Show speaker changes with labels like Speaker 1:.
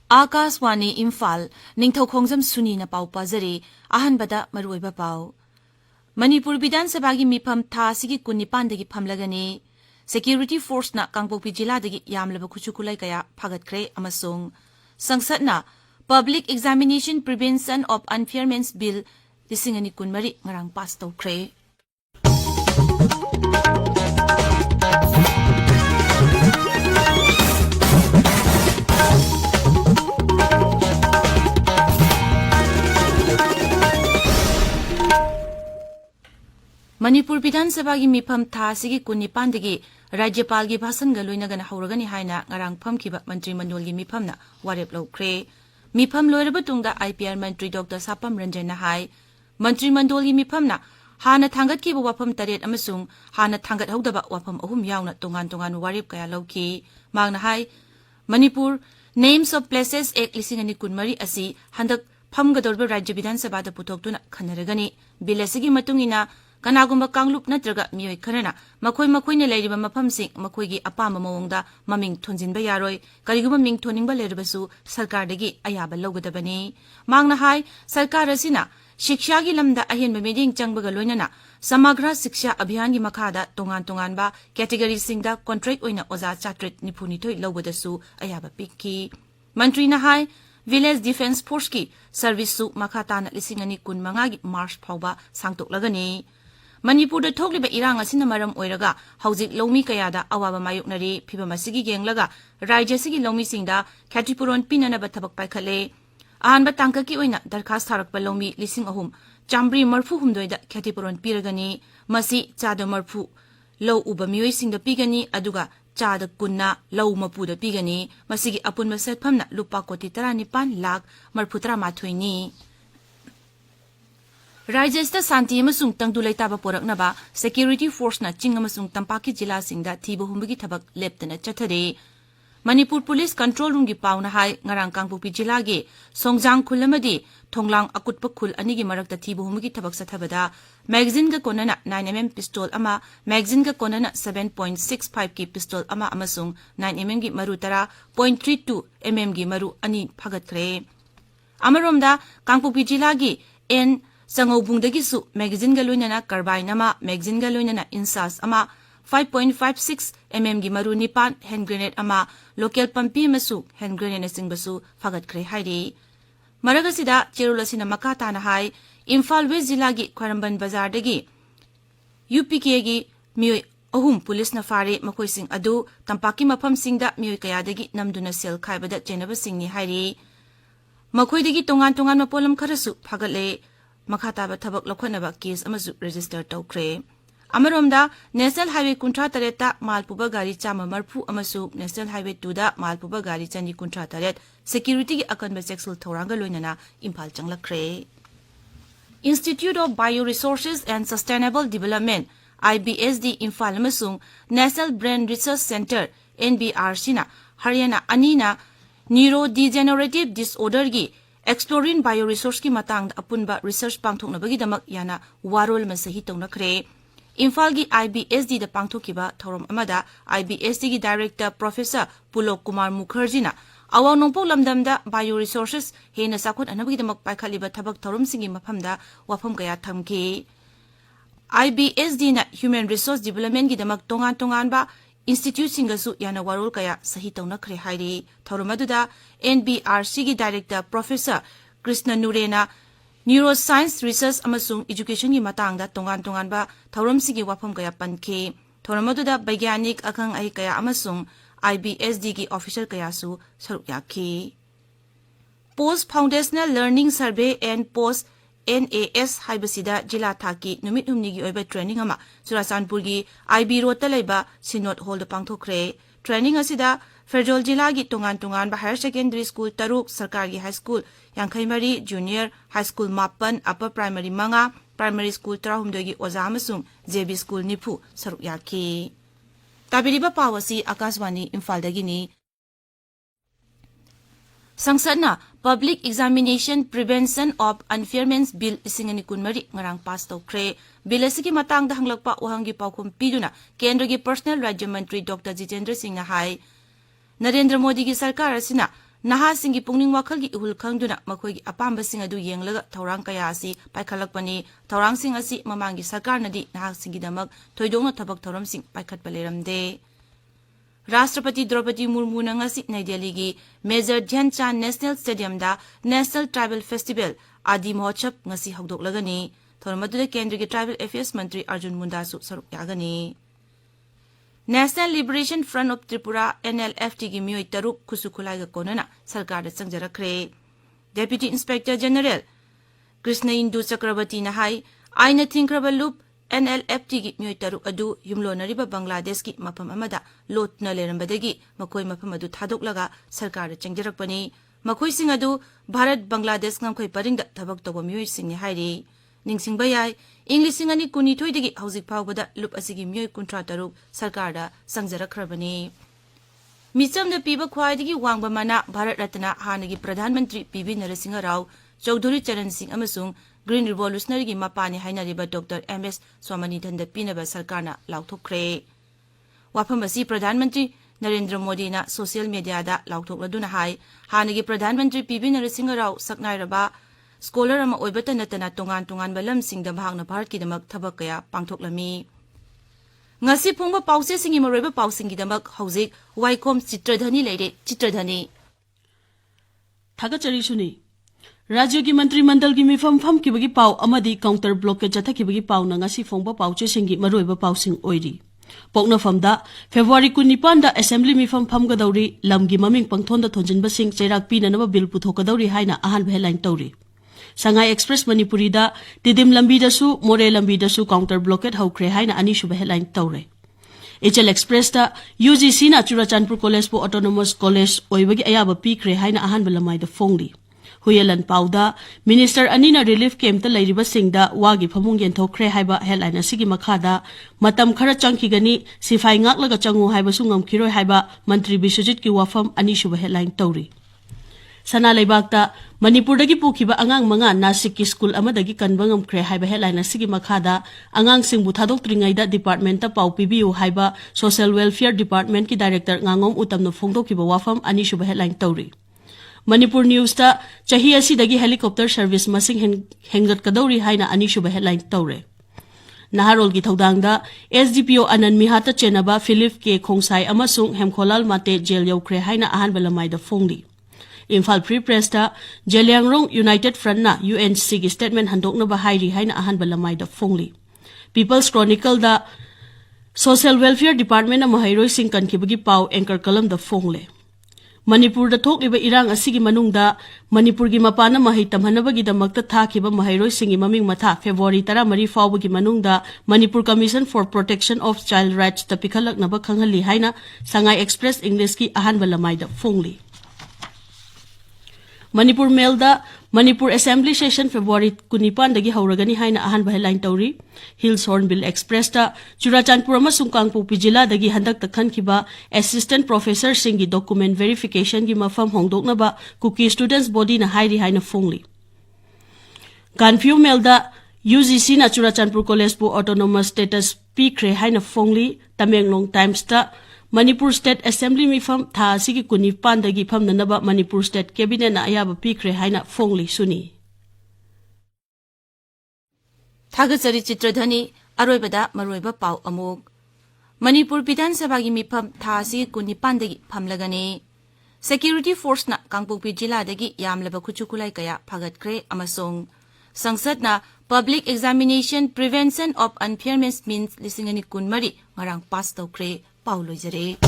Speaker 1: Akaswani Imphal Ningthokongzam Suni na pau pazari ahanbada maruiba pau. Manipur Bidan Sabagi Mipam Tha Sigi Kunipandagi Pamlagani Security Force na Kangpokpi Jiladagi Yamlaba Kuchukulay kaya Pagatkre amasung Sangsatna Public Examination Prevention of Unfairness Bill Lisingani Kunmari ngarang pass tawkre. Manipur Bidan Sabagi Mipam Tha Sigi Kunipandagi Rajyapal gi Bhasan ga loinagana hauragani haina ngarang phamkiba Mantri Mandol gi Mipamna warep lawkre. Mipam loiraba tungda IPR Mantri Dr. Sapam Ranjan na hai Mantri Mandol gi Mipamna hana thangat ki wafam taret amasung hana thangat hawdaba wafam ahum yauna tongan warep kaya lawki magna hai Manipur Names of Places Act lisingani kunmari asi handak phamgadorba Rajya Bidhan Sabha da putoktuna khanaragani bill asigi matungina Kanagumba Kanglup natraga miyoi kharana makoina leiriba mafamsing makoigi apamba mawongda maming thonjinba yaroi kariguma ming thoningba leiribasu sarkardagi ayaba lawgadabani mangna hai sarkar asina shiksha gi lamda ahenba meeting changbaga loinana samagra shiksha abhiyan gi makhada tongan ba category singda contract oina oza chatret niphunithoi lawbadasu ayaba pikki mantri na hai Village Defense Force ki service su makhatana lisingani kun manga gi march phawba sangtoklagani Manipur da thokliba irang asina maram oiraga hauzik lomi kayada awaba mayoknari phibam asigi genglaga rajya sigi lomi singda khatipuron pinana ba thabak paikhale ahanba tangka ki oina darkhas tharakpa lomi lising ahum chambri marfu humdoida khatipuron piragani masi chada marfu low uba miyoi singda pigani aduga chada kunna low mapu da pigani masigi apun maset phamna lupa koti 19 lakh marfu 13 ni Rajesta Santi amasung tangdulay taba poraknaba Security Force na ching amasung tampaki jila singda thiba humbagi thabak leptana chathare Manipur Police Control Room gi pauna hai ngarang Kangpokpi jila gi Songjang khulamadi thonglang akutpa khul anigi marakta thiba humbagi thabak sathabada magazine ga konana 9mm pistol ama magazine ga konana 7.65 ki pistol ama amasung 9mm gi maru tara 0.32 mm gi maru ani phagatkre Amaromda Kangpokpi jila gi N Sangobungdagi su magazine ga loinana carbine ama magazine ga loinana insas ama 5.56 mm gi maru nipan hand grenade ama local pampi masu hand grenade singbasu fagat kre hairi maragasida cherulasina makata na hai Imphal West Zilla gi Khwaramban Bazar dagi UPK gi miyoi ahum police na fare makoi sing adu tampaki mafam singda miyoi kaya dagi namduna sel khaibada chenaba singni hairi makoi dagi tongan mapolam kharasu phagatle Makhataba thabak lokhanaba case amasu register tawkre Amaromda National Highway Kuntra Tareta Malpuba Gari Chama Marfu amasu National Highway 2 da Malpuba Gari Chani Kuntra Taret security gi akanba sexual thoranga loinana Imphal changlakre Institute of Bioresources and Sustainable Development IBSD Imphal amasung National Brain Research Center NBRC na Haryana anina neurodegenerative disorder gi Exploring bioresource ki matang apunba research pangthoknabagi damak yana warol masahi tongnakre Imphal gi IBSD da pangthokiba thorom amada IBSD gi director Professor Pulok Kumar Mukherjee na awang nongpo lamdamda bioresources hena sakot anabagi damak paikhaliba thabak thorom singi maphamda wafam kaya thamki IBSD na Human Resource Development gi damak tongan ba Institute singasu yana warol kaya sahi tongnakre hairi thoromaduda NBRC gi director Professor Krishna Nurena Neuroscience Research amasung Education gi matangda tongan ba thorom sigi wafam kaya pankhe thoromaduda baigyanik akhang ai kaya amasung IBSD gi official kaya su saruk yakhi Post Foundational Learning Survey and Post NAS haibasida jila thaki numit humni gi oiba training ama Churachandpur gi IB road ta leiba Sinod Hall da pangthokre training asida Ferjol jila gi tongan ba higher secondary school taruk sarkar gi high school Yangkhaimari junior high school mapan upper primary manga primary school tarahumdoi gi oza amasung JB school nipu saruk yakhi tabiriba pawasi Akaswani Imphal dagini Sangsatna Public Examination Prevention of Unfairness Bill isingani kunmari ngarang pass tawkre bill asigi matangda hanglakpa wahangi paukhum piduna Kendra gi Personal Rajya Mantri Dr. Jitendra Singh na hai Narendra Modi ki sarkar asina Nahasingi pungning wakalgi ihul khangduna makhoi apambasing adu yenglaga thorang kaya asi paikhalakpani thorang sing asi mamangi sarkarnadi nahasingi damak thoidongna thabak thoramsing paikhatpa leramde. Rashtrapati Draupadi Murmu na ngasi Nai Delhi gi Major Dhyanchand National Stadium da National Tribal Festival Adi Mahotsav ngasi haudoklagani. Thoramadu Kendra gi Tribal Affairs Mantri Arjun Munda su saruk yagani. National Liberation Front of Tripura NLFT gi miyoi taruk kusukulai ga konana sarkar da sangjarakre. Deputy Inspector General Krishna Indu Chakrabarti na hai aina thinkraba loop NLFT gi miyoi taruk adu yumlonariba Bangladesh ki mapam amada lotna lerambadagi makoi mapam adu thadoklaga sarkar da changjarakpani. Makoi sing adu Bharat Bangladesh ngamkhoi paringda thabak toba miyoi sing ni hairi. Ningsing bayai English singani kuni thoidagi hauzik phawbada loop asigi miyoi kuntra taruk sarkar da sangjarakhrabani. Micham da piba khwaidagi wangba mana Bharat Ratna hanagi Pradhan Mantri PV Narasimha Rao Chaudhuri Charan Singh amasung Green Revolutionary gi mapani hainariba Dr. MS Swaminathan da pinaba sarkarna lauthokre. Wafam asi Pradhan Mantri Narendra Modi na social media da lauthokladuna hai hanagi Pradhan Mantri PV Narasimha Rao saknairaba scholar ama oibata natana tongan balam singda bahagna Bharat ki damak thabak kaya pangthoklami. Ngasi phongba pause singi maroiba pausingi damak hauzik Waikom Chitradhani leire Chitradhani.
Speaker 2: Thagachari Suni Rajya ki Mantri Mandal ki mifam pham ki bagi pau amadi counter blockade jatha ki bagi pau na ngasi phongba pauche singi maroiba pausing oiri. Pokna famda February 19 da Assembly mifam pham gadauri lamgi maming pangthonda thonjinba sing chairak pinanaba bill puthokadauri haina ahan headline tauri. Sangai Express Manipuri da Didim Lambi da su More Lambi da su counter blockade haukre haina ani shuba headline taure. HL Express da UGC na Churachandpur College po Autonomous College oibagi ayaba pikre haina ahan balamai da fongli. Huyalan pauda Minister Anina Relief Camp ta lairiba singda wagi phamung yenthokre haiba headline asigi makhada matam khara changkigani sifai ngaklaga changu haiba sungam khiroi haiba Mantri Biswajit ki wafam ani shuba headline tauri. Sana Laibakta Manipur dagi pukiba angang manga Nasik ki school amadagi kanbangam kre haiba headline asigi makhada angang singbu thadok tringaida department ta pau PBU haiba Social Welfare Department ki director ngangom utamno phongdokiba wafam ani shuba headline tauri. Manipur News ta chahi asidagi helicopter service masing hengat kadauri haina ani shuba headline taure. Naharol gi thodangda SDPO Anand Mihata chenaba Philip K Khongsai amasung Hemkholal Mate jail yaukre haina ahan balamai da phongli. Imphal Free Press ta Jeliangrong United Front na UNC gi statement handokna ba hairi haina ahan balamai da phongli. People's Chronicle da Social Welfare Department na mahairoi sing kankibagi pau anchor column da phongle. Manipur da thokliba irang asigi manungda Manipur gi mapana mahai tamhanabagi damakta thakiba mahairoi singi maming matha February 13 fawbagi manungda Manipur Commission for Protection of Child Rights ta pikhalak naba khanghali haina Sangai Express English ki ahan balamai da phongli. Manipur Mail da Manipur Assembly Session February 19 dagi hauragani haina ahan headline tauri. Hills Hornbill Express ta Churachandpur amasung Kangpokpi jila dagi handak takhan kiba Assistant Professor singi document verification gi mafam hongdokna ba Cookie Students Body na hairi haina phongli. Ganpyu Mail da UGC na Churachandpur College po Autonomous Status pikre haina phongli. Tamenglong Times ta Manipur State Assembly mifam tha sigi kunipan dagi pham nanaba Manipur State Cabinet na ayaba pikre haina phongli suni.
Speaker 1: Thagachari Chitradhani aroibada maroiba pau amuk. Manipur Bidhan Sabha gi mifam tha sigi kunipan dagi phamlagani. Security Force na Kangpokpi jila dagi yamlaba khuchukulai kaya phagatkre amasung Sangsad na Public Examination Prevention of Unfairness Means lisingani kunmari ngarang pass tawkre Paulo Jare.